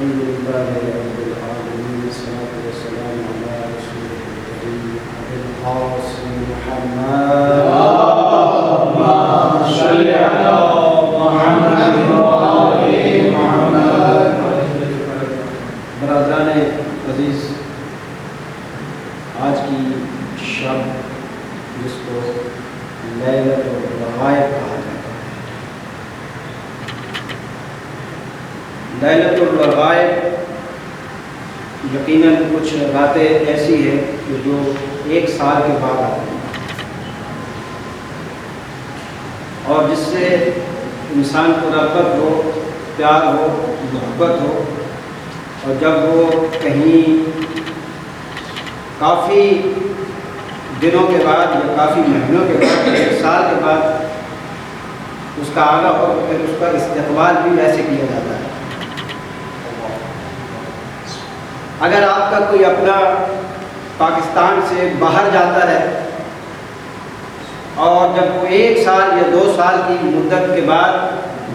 الحمد لله رب العالمين والصلاة والسلام على رسوله الكريم أبي القاسم محمد اللهم صل على محمد وآل محمد. برادران عزیز، آج کی شب جس کو لیلۃ الرغائب کہا جاتا ہے، لیلۃ الرغائب یقیناً کچھ راتیں ایسی ہیں کہ جو ایک سال کے بعد آتی ہیں اور جس سے انسان کو رغبت ہو، پیار ہو، محبت ہو، اور جب وہ کہیں کافی دنوں کے بعد یا کافی مہینوں کے بعد، ایک سال کے بعد اس کا آنا ہو تو پھر اس کا استقبال بھی ایسے کیا جاتا ہے. اگر آپ کا کوئی اپنا پاکستان سے باہر جاتا ہے اور جب وہ ایک سال یا 2 سال کی مدت کے بعد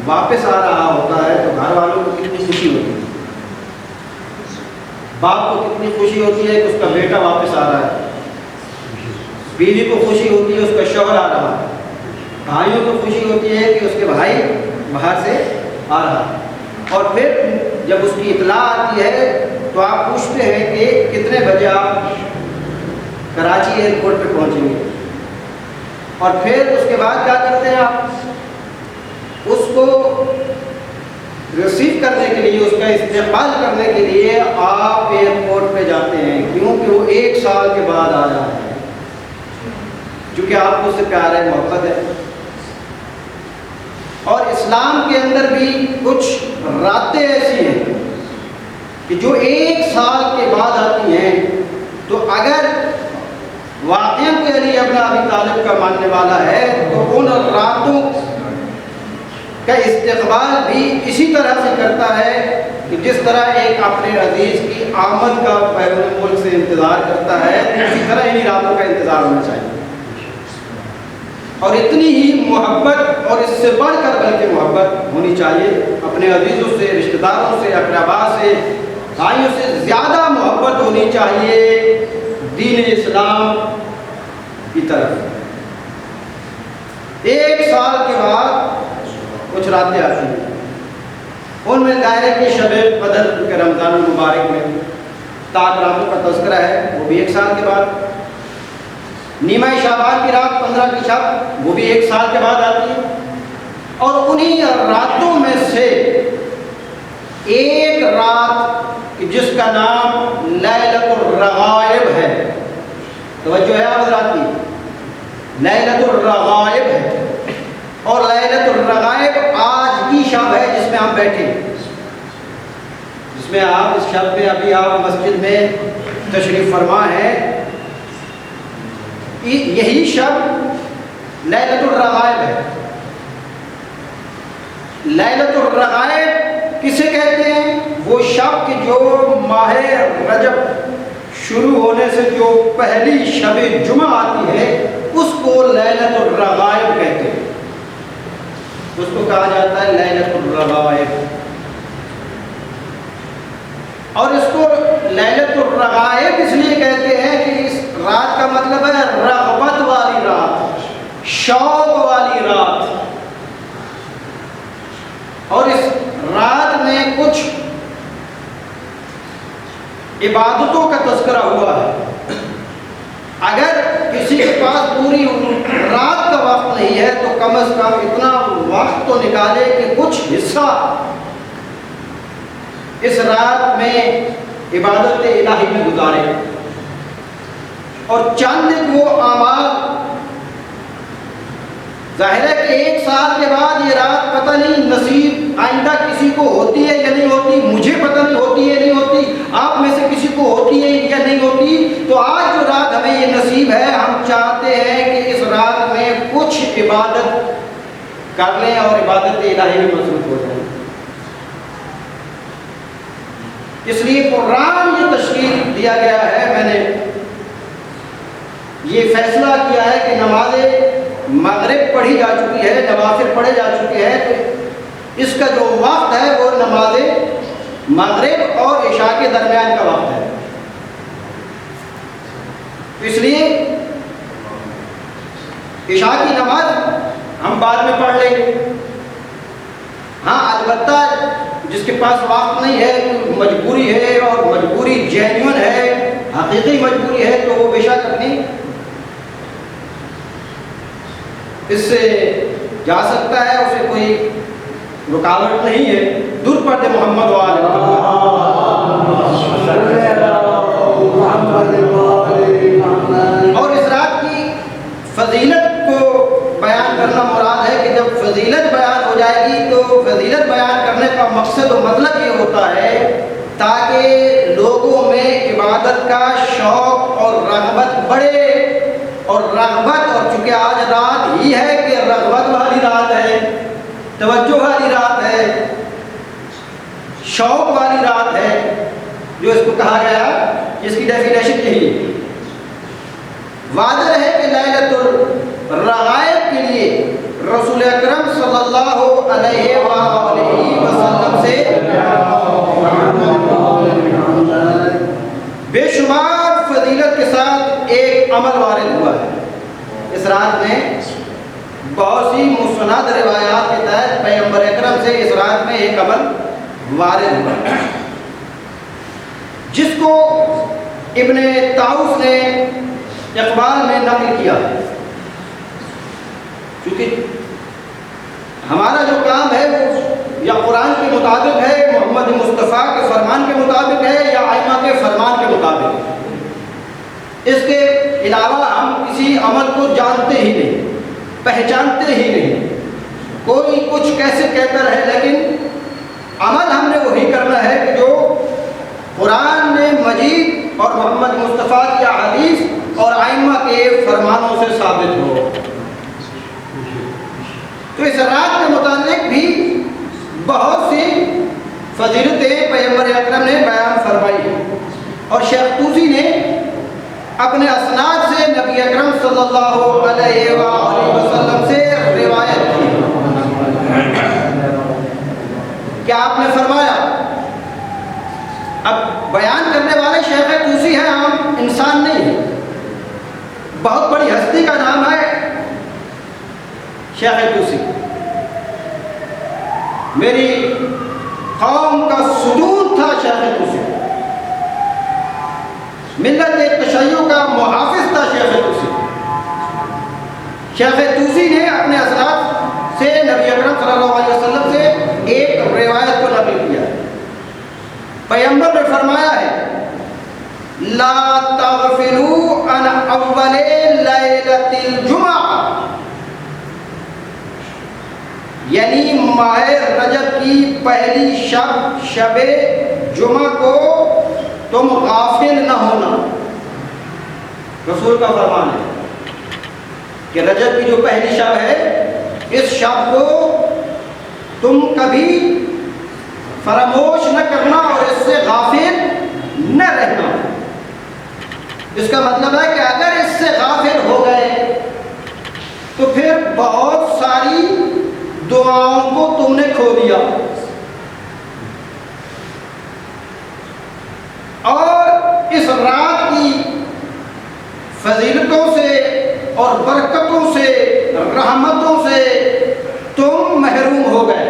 واپس آ رہا ہوتا ہے تو گھر والوں کو کتنی خوشی ہوتی ہے، باپ کو کتنی خوشی ہوتی ہے کہ اس کا بیٹا واپس آ رہا ہے، بیوی کو خوشی ہوتی ہے اس کا شوہر آ رہا ہے، بھائیوں کو خوشی ہوتی ہے کہ اس کے بھائی باہر سے آ رہا ہے. اور پھر جب اس کی اطلاع آتی ہے تو آپ پوچھتے ہیں کہ کتنے بجے آپ کراچی ایئرپورٹ پہ پہنچیں گے، اور پھر اس کے بعد کیا کرتے ہیں، آپ اس کو ریسیو کرنے کے لیے، اس کا استقبال کرنے کے لیے آپ ایئرپورٹ پہ جاتے ہیں، کیونکہ وہ ایک سال کے بعد آ رہا ہے، کیونکہ آپ کو اس سے پیار ہے، محبت ہے. اور اسلام کے اندر بھی کچھ راتیں ایسی ہیں کہ جو ایک سال کے بعد آتی ہیں. تو اگر واقعی کوئی علی ابن ابی طالب کا ماننے والا ہے تو ان راتوں کا استقبال بھی اسی طرح سے کرتا ہے کہ جس طرح ایک اپنے عزیز کی آمد کا بیرون ملک سے انتظار کرتا ہے، اسی طرح انہی راتوں کا انتظار ہونا چاہیے. اور اتنی ہی محبت اور اس سے بڑھ کر بلکہ محبت ہونی چاہیے اپنے عزیزوں سے، رشتہ داروں سے، اقربا سے، بھائیوں سے زیادہ محبت ہونی چاہیے دین اسلام کی طرف. ایک سال کے بعد کچھ راتیں آتی ہیں، ان میں دائرے کی شب قدر کے رمضان المبارک میں تاج راتوں کا تذکرہ ہے، وہ بھی ایک سال کے بعد. نیمہ شعبان کی رات 15 کی شب، وہ بھی ایک سال کے بعد آتی ہے. اور انہی راتوں میں سے ایک رات جس کا نام لیلۃ الرغائب ہے، توجہ ہے حضرات کی، لیلۃ الرغائب ہے. اور لیلۃ الرغائب آج کی شب ہے جس میں ہم بیٹھے، جس میں آپ اس شب میں ابھی آپ مسجد میں تشریف فرما ہیں. یہی شب لیلۃ الرغائب ہے. لیلۃ الرغائب کسے کہتے ہیں؟ وہ شب کہ جو ماہ رجب شروع ہونے سے جو پہلی شب جمعہ آتی ہے اس کو لیلۃ الرغائب کہتے ہیں. اس کو کہا جاتا ہے لیلۃ الرغائب. اور اس کو لیلۃ الرغائب اس لیے کہتے ہیں کہ اس رات کا مطلب ہے رغبت والی رات، شوق والی رات. اور اس رات میں کچھ عبادتوں کا تذکرہ ہوا ہے. اگر کسی کے پاس پوری رات کا وقت نہیں ہے تو کم از کم اتنا وقت تو نکالے کہ کچھ حصہ اس رات میں عبادت الہی میں گزارے. اور چند وہ اعمال، ظاہر ہے کہ ایک سال کے بعد یہ رات پتہ نہیں نصیب آئندہ کسی کو ہوتی ہے یا نہیں ہوتی، مجھے پتہ نہیں ہوتی ہے نہیں ہوتی، آپ میں سے کسی کو ہوتی ہے یا نہیں ہوتی. تو آج جو رات ہمیں یہ نصیب ہے، ہم چاہتے ہیں کہ اس رات میں کچھ عبادت کر لیں اور عبادت الہی میں مصروف ہو جائیں. اس لیے قرآن یہ تشکیل دیا گیا ہے، میں نے یہ فیصلہ کیا ہے کہ نماز مغرب پڑھی جا چکی ہے، نوافل پڑھے جا چکے ہیں، تو اس کا جو وقت ہے وہ نماز مغرب اور عشاء کے درمیان کا وقت ہے، اس لیے عشاء کی نماز ہم بعد میں پڑھ لیں گے۔ ہاں البتہ جس کے پاس وقت نہیں ہے، مجبوری ہے اور مجبوری جینون ہے، حقیقی مجبوری ہے، تو وہ بے شک اپنی اس سے جا سکتا ہے، اسے کوئی رکاوٹ نہیں ہے۔ دور پڑھتے محمد وآل اور اس رات کی فضیلت کو بیان کرنا مراد ہے کہ جب فضیلت بیان ہو جائے گی تو فضیلت بیان کرنے کا مقصد و مطلب یہ ہوتا ہے تاکہ لوگوں میں عبادت کا شوق اور رغبت بڑھے، اور رغبت، اور چونکہ آج رات ہی ہے کہ رغبت والی رات ہے، توجہ والی رات ہے، شوق والی رات ہے، جو اس کو کہا گیا، اس کی ڈیفینیشن یہی ہے۔ واضح ہے کہ لیلۃ الرغائب کے لیے رسول اکرم صلی اللہ علیہ وآلہ وسلم سے بے شمار فضیلت کے ساتھ ایک عمل وارد ہوا ہے۔ اس رات میں بہت سی مسند روایات کے تحت پیغمبر اکرم سے اس رات میں ایک عمل وارد ہوا، جس کو ابن طاؤس نے اقبال میں نقل کیا ہے۔ کیونکہ ہمارا جو کام ہے وہ یا قرآن کے مطابق ہے، محمد مصطفیٰ کے فرمان کے مطابق ہے، یا ائمہ کے فرمان کے مطابق ہے۔ اس کے علاوہ ہم کسی عمل کو جانتے ہی نہیں، پہچانتے ہی نہیں۔ کوئی کچھ کیسے کہتا رہے، لیکن عمل ہم نے وہی کرنا ہے کہ جو قرآن میں مجید اور محمد مصطفیٰ کی حدیث اور ائمہ کے فرمانوں سے ثابت ہو۔ تو اس رات کے متعلق بھی بہت سی فضیلتیں پیغمبر اکرم نے بیان فرمائی ہیں، اور شیخ طوسی نے اپنے اسناد سے نبی اکرم صلی اللہ علیہ وآلہ وسلم سے روایت کی کہ آپ نے فرمایا، اب بیان کرنے والے شیخ طوسی ہیں، عام انسان نہیں ہے، بہت بڑی ہستی کا نام ہے شیخ طوسی۔ میری قوم کا ستون تھا شیخ طوسی، ملت تشیع کا محافظ تھا شیخ طوسی۔ شیخ طوسی نے اپنے اسناد سے نبی اکرم صلی اللہ علیہ وسلم سے ایک روایت کو نقل کیا ہے۔ پیغمبر نے فرمایا ہے، لا تغفلوا عن اول لیلۃ الجمعہ، یعنی ماہ رجب کی پہلی شب جمعہ کو تم غافل نہ ہونا۔ رسول کا فرمان ہے کہ رجب کی جو پہلی شب ہے، اس شب کو تم کبھی فراموش نہ کرنا اور اس سے غافل نہ رہنا۔ اس کا مطلب ہے کہ اگر اس سے غافل ہو گئے تو پھر بہت ساری دعاؤں کو تم نے کھو دیا، اور اس رات کی فضیلتوں سے اور برکتوں سے، رحمتوں سے تم محروم ہو گئے۔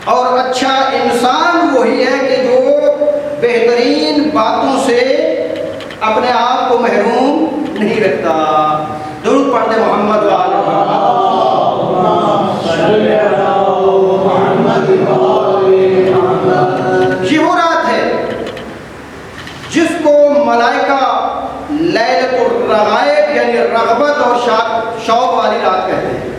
اور اچھا انسان وہی ہے کہ جو بہترین باتوں سے اپنے آپ کو محروم نہیں رکھتا۔ درود پڑھتے محمد وآلہ محمد۔ یہ وہ رات ہے جس کو ملائکہ لیلۃ الرغائب یعنی رغبت اور شوق والی رات کہتے ہیں۔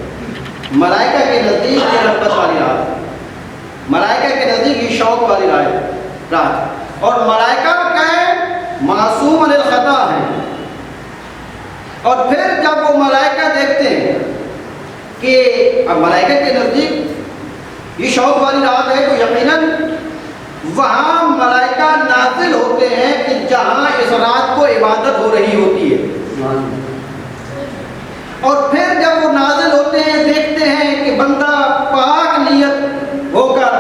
ملائکہ کے نزدیک یہ رغبت والی رات، ملائکہ کے نزدیک یہ شوق والی رات، اور ملائکہ کیا ہے؟ معصوم عن الخطا ہے۔ اور پھر جب وہ ملائکہ دیکھتے ہیں کہ اب ملائکہ کے نزدیک یہ شوق والی رات ہے، تو یقیناً وہاں ملائکہ نازل ہوتے ہیں کہ جہاں اس رات کو عبادت ہو رہی ہوتی ہے۔ اور پھر جب وہ نازل ہوتے ہیں، دیکھتے ہیں کہ بندہ پاک نیت ہو کر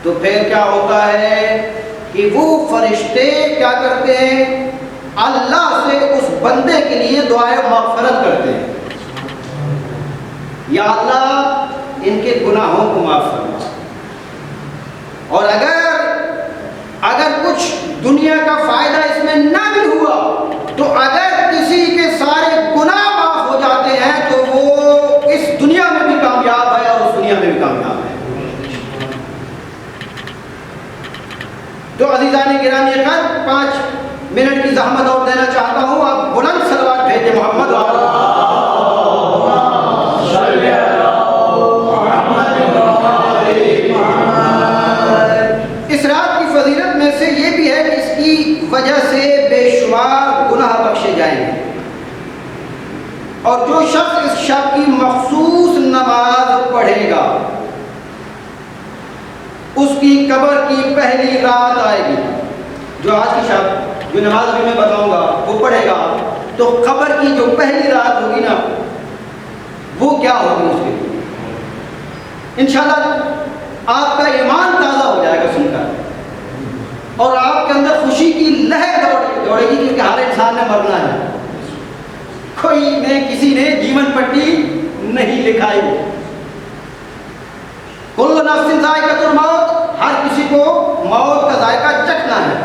تو پھر کیا ہوتا ہے کہ وہ فرشتے کیا کرتے ہیں؟ اللہ سے اس بندے کے لیے دعائے مغفرت کرتے ہیں، یا اللہ ان کے گناہوں کو معاف فرما۔ اور اگر کچھ دنیا کا فائدہ اس میں نہ بھی ہوا، تو اگر کسی کے سارے گناہ معاف ہو جاتے ہیں تو وہ اس دنیا میں بھی کامیاب ہے اور اس دنیا میں بھی کامیاب ہے۔ تو عزیزان گرامی قدر 5 منٹ کی زحمت اور دینا چاہتا ہوں، آپ بلند صلوات بھیجیں محمد اس رات کی فضیلت میں سے یہ بھی ہے کہ اس کی وجہ سے بے شمار گناہ بخشے جائیں گے، اور جو شخص اس شب کی مخصوص نماز پڑھے گا اس کی قبر کی پہلی رات آئے گی۔ جو آج کی شب جو نماز ابھی میں بتاؤں گا وہ پڑھے گا تو قبر کی جو پہلی رات ہوگی نا وہ کیا ہوگی اس کے لیے، انشاءاللہ آپ کا ایمان تازہ ہو جائے گا سن کر، اور آپ کے اندر خوشی کی لہر دوڑے گی، کیونکہ ہر انسان نے مرنا ہے، کسی نے جیون پٹی نہیں لکھائی۔ کل نفس ذائقۃ الموت، ہر کسی کو موت کا ذائقہ چکھنا ہے،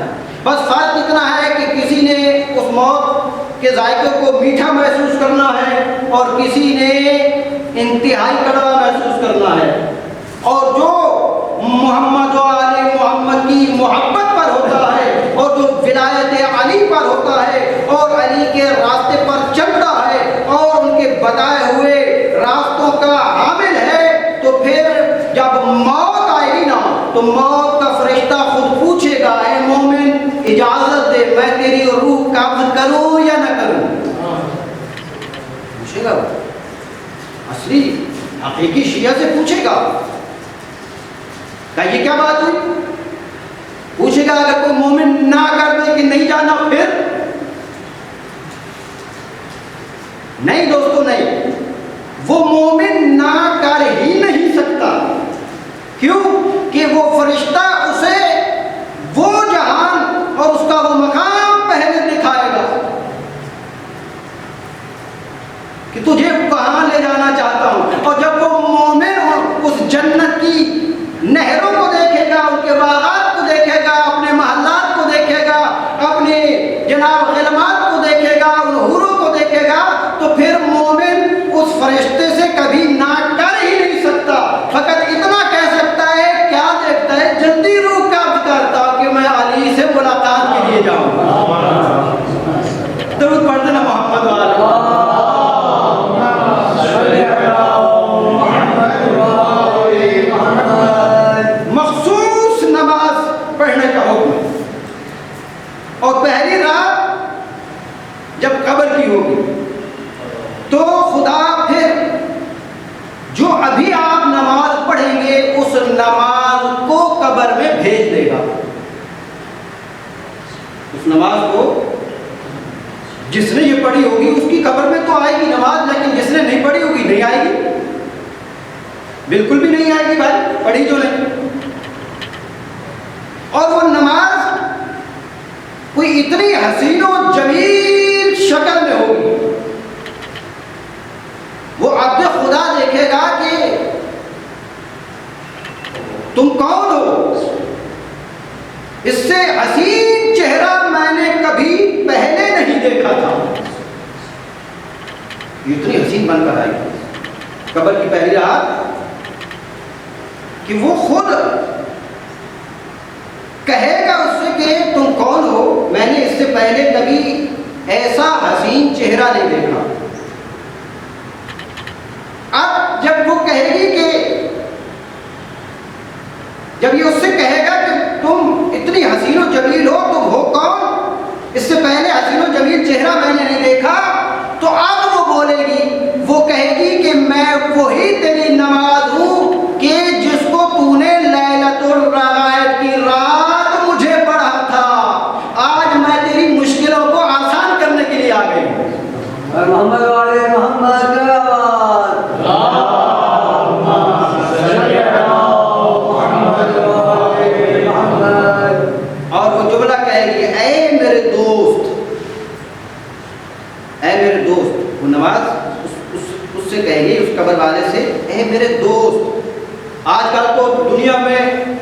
بس فرق اتنا ہے کہ کسی نے اس موت کے ذائقے کو میٹھا محسوس کرنا ہے اور کسی نے انتہائی کڑوا محسوس کرنا ہے۔ اور جو محمد و آل محمد کی محبت پر ہوتا ہے اور جو ولایت علی پر ہوتا ہے اور علی کے راستے پر چلتا ہے اور ان کے بتائے ہوئے راستوں کا حامل ہے، تو پھر جب موت آئے گی نا تو موت کا فرشتہ خود پوچھے گا، اے مومن اجازت دے میں تیری روح قبض کروں یا نہ کروں؟ پوچھے گا، اصلی حقیقی شیعہ سے پوچھے گا کہ یہ کیا بات ہوئی؟ پوچھے گا اگر کوئی مومن نہ کر دے کہ نہیں جانا پھر؟ نہیں دوستو نہیں، وہ مومن نہ کر ہی نہیں سکتا، کیوں کہ وہ فرشتہ اسے وہ جہان اور اس کا وہ مقام پہلے دکھائے گا کہ تجھے کہاں لے جانا چاہتا ہوں۔ اور جب وہ مومن اس جنت کی نہروں کو دیکھے گا، ان کے باغات کو دیکھے گا، اپنے محلات کو دیکھے گا، اپنے جناب غلمات کو دیکھے گا، ان حوروں کو دیکھے گا، تو پھر مومن اس فرشتے سے کبھی نہ کر ہی نہیں سکتا، فقط اتنا کہہ سکتا ہے، کیا دیکھتا ہے؟ جلدی روح قبض کرتا کہ میں علی سے ملاقات کے لیے جاؤں۔ درود پڑھ دینا محمد والا۔ مخصوص نماز پڑھنے کا حکم ہے، اور پہلی رات جب قبر کی ہوگی تو خدا پھر جو ابھی آپ نماز پڑھیں گے اس نماز کو قبر میں بھیج دے گا۔ اس نماز کو جس نے یہ پڑھی ہوگی اس کی قبر میں تو آئے گی نماز، لیکن جس نے نہیں پڑھی ہوگی نہیں آئے گی، بالکل بھی نہیں آئے گی بھائی، پڑھی جو نہیں۔ اور وہ نماز کوئی اتنی حسین و جمیل شکل میں ہوگی، وہ عبد خدا دیکھے گا کہ تم کون ہو، اس سے حسین چہرہ میں نے کبھی پہلے نہیں دیکھا تھا۔ اتنی حسین بن کر آئی قبر کی پہلی رات کہ وہ خود کہے گا اس سے کہ تم کون ہو، میں نے اس سے پہلے کبھی ایسا حسین چہرہ نہیں دیکھا۔ اب جب وہ کہے گی کہ جب یہ اس سے کہے گا کہ تم اتنی حسین و جمیل ہو، تم ہو کون، اس سے پہلے حسین و جمیل چہرہ میں نے نہیں دیکھا، تو اب وہ بولے گی، وہ کہے گی کہ میں وہی تیری نماز ہوں کہ جس کو تو نے لیلۃ الرغائب کی رات مجھے پڑھا تھا، آج میں تیری مشکلوں کو آسان کرنے کے لیے آ گئی ہوں۔ محمد والے محمد کا آواز میرے دوست، وہ نماز اس سے کہے گی، اس قبر والے سے، اے میرے دوست۔ آج کل تو دنیا میں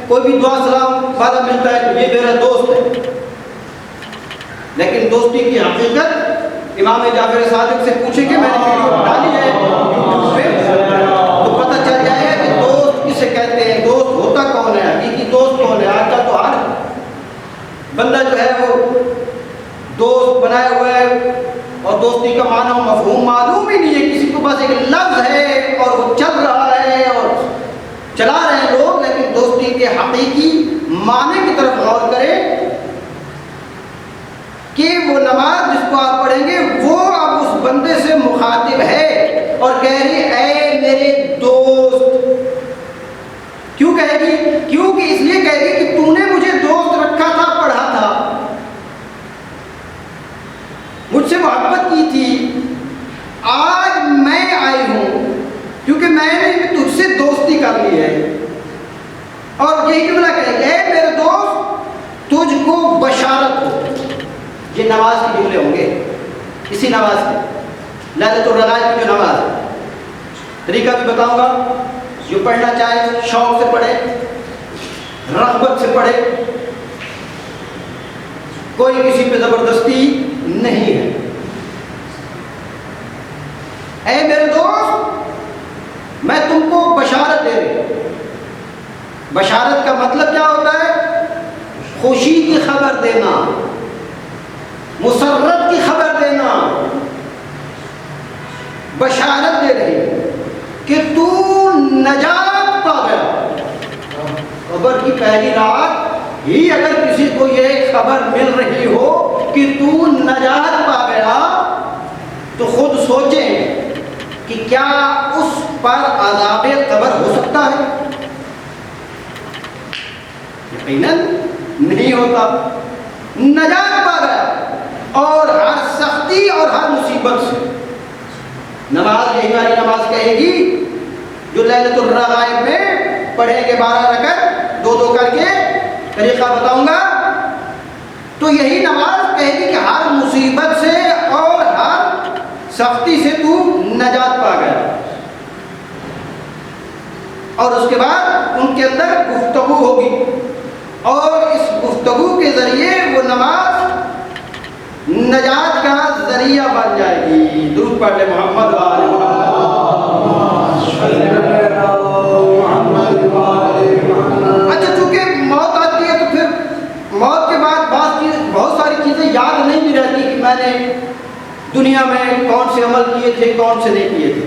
کوئی بھی دعا سلام والا ملتا ہے تو یہ میرا دوست ہے، لیکن دوستی کی حقیقت امام جعفر صادق سے پوچھیں گے، میں نے ویڈیو ڈالی ہے یوٹیوب پہ، تو پتہ چل جائے گا کہ دوست کسے کہتے ہیں، دوست ہوتا کون ہے، حقیقی دوست کون ہے۔ آج کل تو ہر بندہ جو ہے وہ دوست بنائے ہوئے ہے، اور دوستی کا معنی و مفہوم معلوم ہی نہیں ہے کسی کو، بس ایک لفظ ہے اور وہ چل رہا ہے اور چلا رہے ہیں لوگ، لیکن دوستی کے حقیقی معنی کی طرف غور کریں کہ وہ نماز جس کو آپ پڑھیں گے وہ اب اس بندے سے مخاطب ہے اور کہہ رہی اے میرے دوست۔ کیوں کہے گی؟ کیونکہ اس لیے کہے گی کہ تو نے مجھے دوست رکھا تھا، پڑھا تھا، مجھ سے محبت کی تھی، آج میں آئی ہوں کیونکہ میں نے تجھ سے دوستی کر لی ہے، اور یہی جملہ کہے گی اے میرے دوست تجھ کو بشارت ہو۔ یہ نماز کے جملے ہوں گے، اسی نماز کے لذت الرغائب کی جو نماز ہے، طریقہ بھی بتاؤں گا، جو پڑھنا چاہے شوق سے پڑھے، رغبت سے پڑھے، کوئی کسی پہ زبردستی نہیں ہے۔ اے میرے دوست میں تم کو بشارت دے رہی ہوں۔ بشارت کا مطلب کیا ہوتا ہے؟ خوشی کی خبر دینا، مسرت کی خبر دینا۔ بشارت دے رہی کہ تو نجات پا گیا۔ قبر کی پہلی رات ہی اگر کسی کو یہ خبر مل رہی ہو کہ تو نجات پا گیا تو خود سوچیں کہ کیا اس پر عذاب قبر ہو سکتا ہے؟ یقیناً نہیں ہوتا۔ نجات پا گیا اور ہر سختی اور ہر مصیبت سے۔ نماز یہی والی نماز کہے گی جو لیلۃ الرغائب میں پڑھیں گے 12 رکعت 2 کر کے، طریقہ بتاؤں گا، تو یہی نماز کہے گی کہ ہر مصیبت سے اور ہر سختی سے تو نجات پا گیا۔ اور اس کے بعد ان کے اندر گفتگو ہوگی، اور اس گفتگو کے ذریعے وہ نماز نجات کا ذریعہ بن جائے گی۔ درود پڑھ لے محمد و آل محمد۔ اچھا، چونکہ موت آتی ہے تو پھر موت کے بعد بہت ساری چیزیں یاد نہیں بھی رہتی کہ میں نے دنیا میں کون سے عمل کیے تھے، کون سے نہیں کیے تھے۔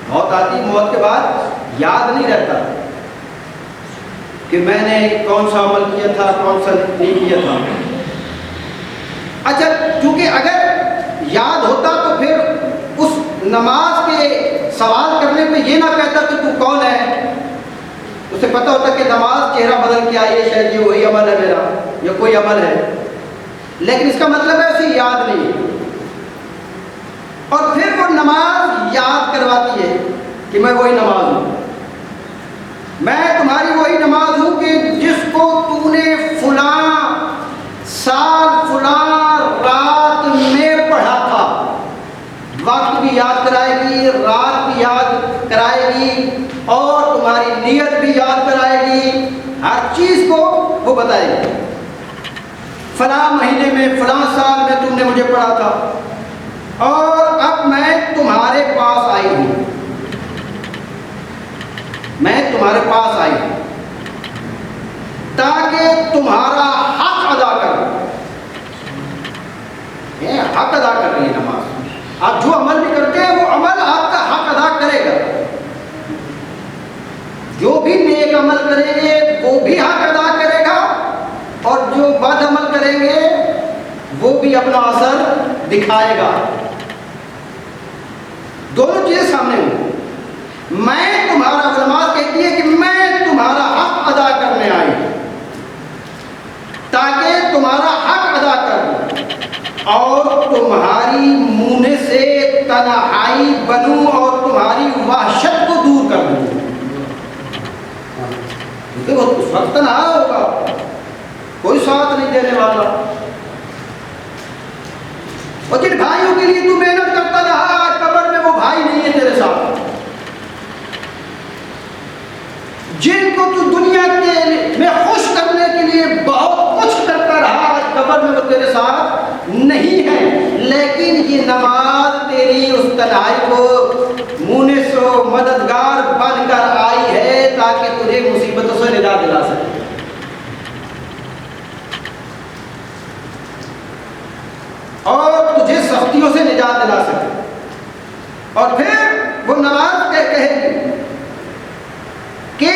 موت آتی، موت کے بعد یاد نہیں رہتا کہ میں نے کون سا عمل کیا تھا، کون سا نہیں کیا تھا۔ اچھا، چونکہ اگر یاد ہوتا تو پھر اس نماز کے سوال کرنے پہ یہ نہ کہتا کہ تو کون ہے، اسے پتہ ہوتا کہ نماز چہرہ بدل کے آئی ہے، شاید یہ وہی عمل ہے میرا یا کوئی عمل ہے، لیکن اس کا مطلب ہے اسے یاد نہیں ہے۔ اور پھر وہ نماز یاد کرواتی ہے کہ میں وہی نماز ہوں، میں تمہاری وہی نماز ہوں کہ جس کو تو نے فلاں سال فلاں رات میں پڑھا تھا۔ وقت بھی یاد کرائے گی، رات بھی یاد کرائے گی، اور تمہاری نیت بھی یاد کرائے گی، ہر چیز کو وہ بتائے گی۔ فلاں مہینے میں فلاں سال میں تم نے مجھے پڑھا تھا، اور اب میں تمہارے پاس آئی ہوں، میں تمہارے پاس آئی ہوں تاکہ تمہارا حق ادا کروں۔ یہ حق ادا کر رہی ہے نماز۔ آپ جو عمل بھی کرتے ہیں وہ عمل آپ کا حق ادا کرے گا، جو بھی نیک عمل کریں گے وہ بھی حق ادا کرے گا، اور جو بد عمل کریں گے وہ بھی اپنا اثر دکھائے گا۔ دونوں چیزیں سامنے ہوں۔ میں تمہارا، نماز کہتی ہے کہ میں تمہارا حق ادا کرنے آئی تاکہ تمہارا حق ادا کروں اور تمہاری منہ سے تنہائی بنوں اور تمہاری وحشت کو دور کر دوں۔ کیونکہ وہ اس وقت تنہا ہوگا، کوئی ساتھ نہیں دینے والا، اور جن بھائیوں کے لیے تو محنت کرتا رہا، آج قبر میں وہ بھائی نہیں ہے تیرے ساتھ. جن کو تو دنیا کے میں خوش کرنے کے لیے بہت کچھ کرتا رہا، آج قبر میں وہ تیرے ساتھ نہیں ہے. لیکن یہ نماز تیری اس تنہائی کو مونس و مددگار بن کر آئی ہے تاکہ تجھے مصیبتوں سے نجات دلا سکے. اور تجھے سختیوں سے نجات دلا سکے. اور پھر وہ نماز کہے گی کہ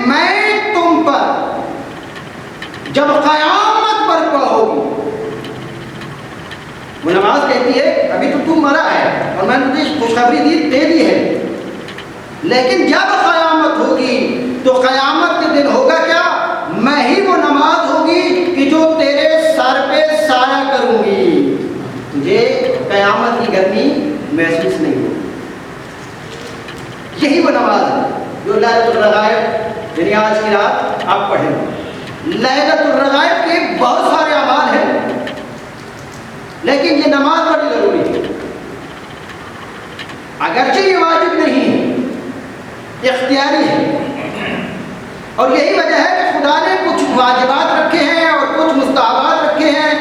میں تم پر جب قیامت برپا ہوگی، وہ نماز کہتی ہے ابھی تو مرا ہے اور میں نے تجھے خوشخبری دے دی ہے، لیکن جب قیامت ہوگی تو قیامت کے دن ہوگا کیا؟ میں ہی وہ نماز ہوگی کہ جو تیرے سر پہ سایہ کروں گی، تجھے قیامت کی گرمی محسوس نہیں ہوگی. یہی وہ نماز ہے جو لیلۃ الرغائب یعنی آج کی رات آپ پڑھیں. لیلۃ الرغائب کے بہت سارے اعمال ہیں، لیکن یہ نماز بڑی ضروری ہے. اگرچہ یہ واجب نہیں ہے، اختیاری ہے. اور یہی وجہ ہے کہ خدا نے کچھ واجبات رکھے ہیں اور کچھ مستحبات رکھے ہیں.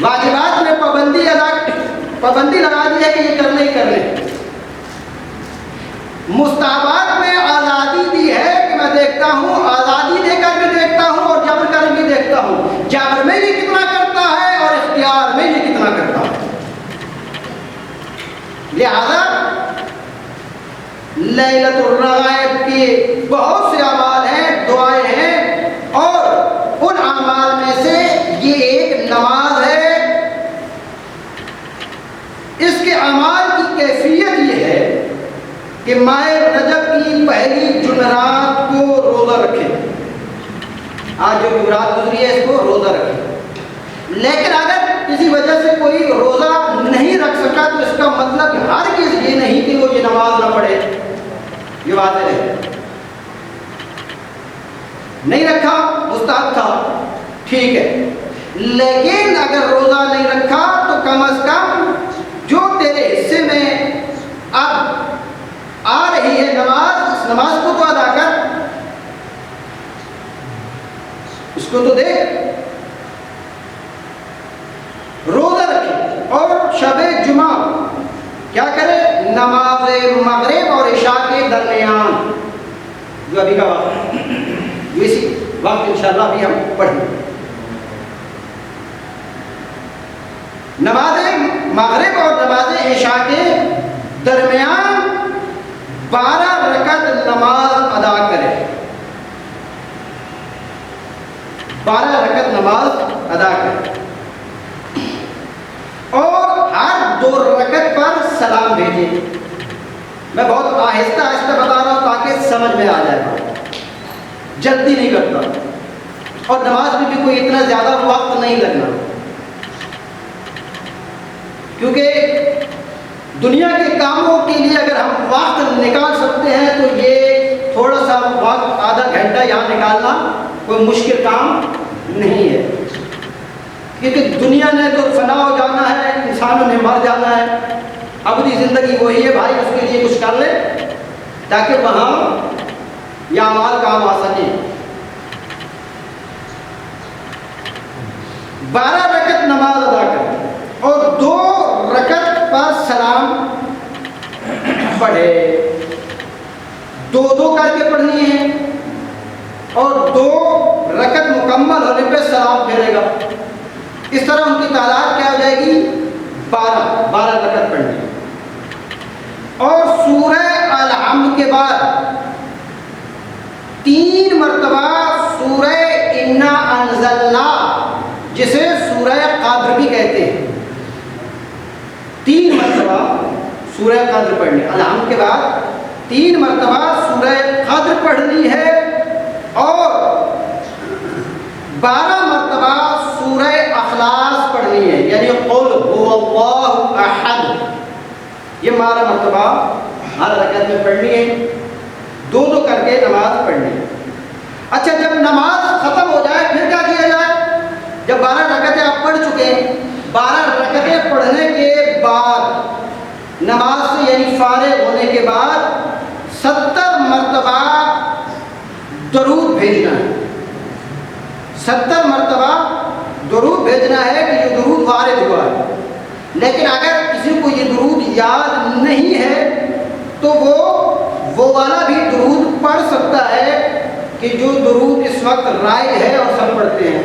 واجبات میں پابندی لگا دی ہے کہ یہ کرنے ہی کرنے. مستحبات میں آزادی دی ہے کہ میں دیکھتا ہوں، آزادی دے کر بھی دیکھتا ہوں اور جبر کر بھی دیکھتا ہوں. جبر میں یہ کتنا کرتا ہے اور اختیار میں یہ کتنا کرتا ہے. لہذا لیلۃ الرغائب کے بہت سے اعمال ہیں، دعائیں ہیں، اور ان اعمال میں سے یہ ایک نماز ہے. اس کے اعمال کی کیفیت یہ ہے کہ ماہ رجب کی پہلی جمعرات کو روزہ رکھیں. آج جو جمعرات گزری ہے اس کو روزہ رکھیں. لیکن اگر کسی وجہ سے کوئی روزہ نہیں رکھ سکا تو اس کا مطلب ہرگز یہ نہیں کہ وہ یہ نماز نہ پڑھے. یہ واضح ہے، نہیں رکھا مستحب تھا ٹھیک ہے، لیکن اگر روزہ نہیں رکھا تو کم از کم جو تیرے حصے میں اب آ رہی ہے نماز، اس نماز کو تو ادا کر، اس کو تو دیکھ. روزہ رکھے اور شب جمعہ کیا کرے؟ نماز مغرب اور عشاء کے درمیان، جو ابھی کا وقت ہے، جو اسی وقت انشاءاللہ ابھی ہم پڑھیں. نماز مغرب اور نماز عشاء کے درمیان 12 رکعت نماز ادا کرے. 12 رکعت نماز ادا کرے اور ہر 2 رکعت پر سلام بھیجے. میں بہت آہستہ آہستہ بتا رہا ہوں تاکہ سمجھ میں آ جائے، جلدی نہیں کرتا. اور نماز میں بھی کوئی اتنا زیادہ وقت نہیں لگنا، کیونکہ دنیا کے کاموں کے لیے اگر ہم وقت نکال سکتے ہیں تو یہ تھوڑا سا وقت آدھا گھنٹہ یہاں نکالنا کوئی مشکل کام نہیں ہے. کیونکہ دنیا نے تو فنا ہو جانا ہے، انسانوں نے مر جانا ہے. ابدی زندگی وہی ہے بھائی، اس کے لیے کچھ کر لے تاکہ وہاں یہ اعمال کام آ سکے. 12 رکعت نماز ادا کرے اور 2 رکعت پر سلام پڑھے. 2 کر کے پڑھنی ہے اور 2 رکعت مکمل ہونے پہ سلام پھیرے گا. اس طرح ان کی تعداد کیا ہو جائے گی؟ 12 رکعت پڑھنی ہے. اور سورہ الحمد کے بعد 3 مرتبہ سورہ انا انزلنا، جسے سورہ قدر بھی کہتے ہیں، 3 مرتبہ سورہ قدر پڑھنی. الحمد کے بعد 3 مرتبہ سورہ قدر پڑھنی ہے اور 12 مرتبہ سورہ اخلاص پڑھنی ہے، یعنی قل هو اللہ احد. یہ 12 مرتبہ ہر رکعت میں پڑھنی ہے، 2 کر کے نماز پڑھنی ہے. اچھا، جب نماز ختم ہو جائے پھر کیا کیا جائے؟ جب 12 رکعتیں آپ پڑھ چکے، 12 فارغ ہونے کے بعد 70 مرتبہ درود بھیجنا ہے. 70 مرتبہ درود بھیجنا ہے کہ جو درود وارد ہوا ہے. لیکن اگر کسی کو یہ درود یاد نہیں ہے تو وہ والا بھی درود پڑھ سکتا ہے کہ جو درود اس وقت رائج ہے اور سب پڑھتے ہیں.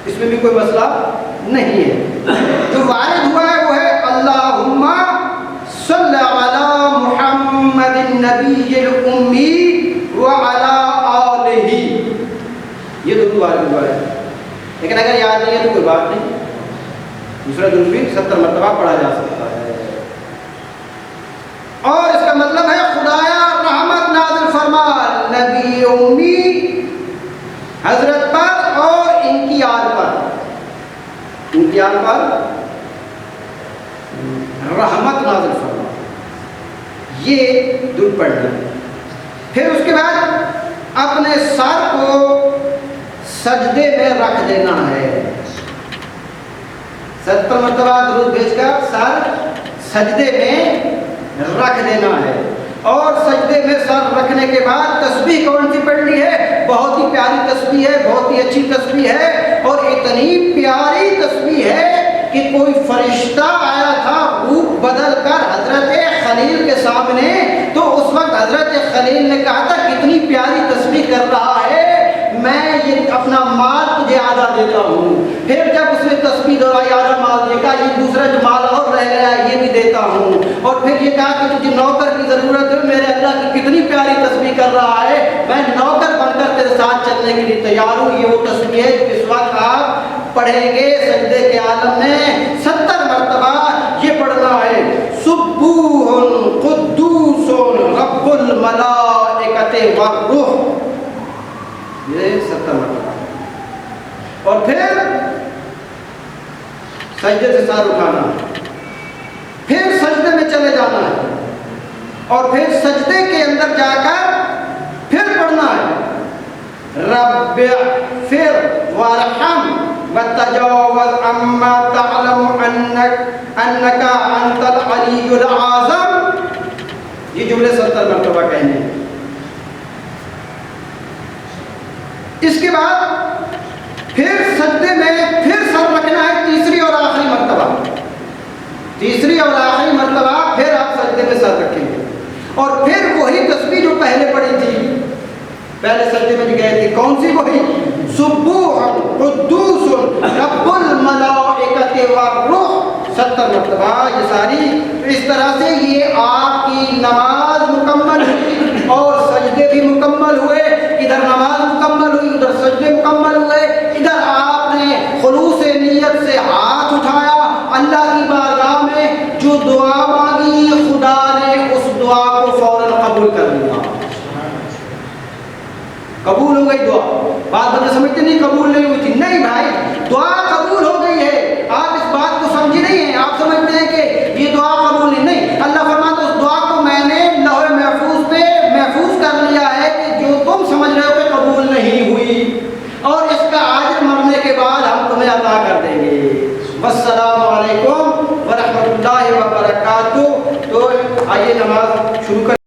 اس میں بھی کوئی مسئلہ نہیں ہے. جو وارد ہوا ہے وہ ہے اللہم صلی علی محمد النبی الامی وعلی آلہ. یہ درود وارد ہوا ہے. لیکن اگر یاد نہیں ہے تو کوئی بات نہیں, دوسرا درود بھی 70 مرتبہ پڑھا جا سکتا ہے. اور اس کا مطلب ہے خدایا رحمت نازل فرما نبی امی حضرت پر اور ان کی آل پر, ان کی آل پر رحمت نازل فرما. یہ درود پڑھنا. پھر اس کے بعد اپنے سر کو سجدے میں رکھ دینا ہے. 70 مرتبہ درود بھیج کر سر سجدے میں رکھ دینا ہے. اور سجدے میں سر رکھنے کے بعد تسبیح کون سی پڑھنی ہے؟ بہت ہی پیاری تسبیح ہے, بہت ہی اچھی تسبیح ہے. اور اتنی پیاری تسبیح ہے کہ کوئی فرشتہ آیا تھا روپ بدل کر حضرت خلیل کے سامنے, تو اس وقت حضرت خلیل نے کہا تھا کتنی پیاری تسبیح کر رہا ہے, میں یہ اپنا مال تجھے آدھا دیتا ہوں. پھر جب اس نے تسبیح دہرائی آدھا مال دے کہا یہ دوسرا جو مال اور رہ گیا ہے یہ بھی دیتا ہوں. اور پھر یہ کہا کہ تجھے نوکر کی ضرورت ہے, میرے اللہ کی کتنی پیاری تسبیح کر رہا ہے, میں نوکر بن کر تیرے ساتھ چلنے کے لیے تیار ہوں. یہ وہ تسبیح ہے جو اس وقت آپ پڑھیں گے سجدے کے عالم میں 70 مرتبہ یہ پڑھنا ہے. سبوح قدوس رب الملائکۃ والروح, یہ 70 مرتبہ. اور پھر سجدے سے سر اٹھانا, پھر سجدے میں چلے جانا ہے, اور پھر سجدے کے اندر جا کر پھر پڑھنا ہے رب اغفر وارحم وتجاوز عما تعلم انك انت العلی الاعظم. یہ جملے 70 مرتبہ کہنے ہیں. اس کے بعد پھر سجدے میں پھر سر رکھنا ہے تیسری اور آخری مرتبہ. تیسری اور آخری مرتبہ پھر آپ سجدے میں سر رکھیں گے, اور پھر وہی تسبیح جو پہلے پڑھی تھی, پہلے سجدے میں جو گئے تھے, کون سی وہی سبوح قدوس رب الملائکۃ والروح, 70 مرتبہ یہ ساری. اس طرح سے یہ آپ کی نماز مکمل ہوئی اور سجدے بھی مکمل ہوئے. ادھر نماز مکمل ہوئی, ادھر سجدے مکمل ہوئے. ادھر آپ نے خلوص نیت سے ہاتھ اٹھایا اللہ کی بارگاہ میں, جو دعا مانگی خدا نے اس دعا کو فوراً قبول کر لیا. قبول ہو گئی دعا. بات بندے سمجھتے نہیں قبول نہیں ہوئی تھی, نہیں بھائی, دعا قبول ہو گئی ہے. آپ اس بات کو سمجھے نہیں ہیں, آپ سمجھتے ہیں کہ یہ دعا قبول نہیں. اللہ فرماتا ہے اس دعا کو میں نے لوح محفوظ پہ محفوظ کر لیا ہے کہ جو تم سمجھ رہے ہو کہ قبول نہیں ہوئی, اور اس کا اجر مرنے کے بعد ہم تمہیں عطا کر دیں گے. والسلام علیکم ورحمۃ اللہ وبرکاتہ. تو آئیے نماز شروع کر.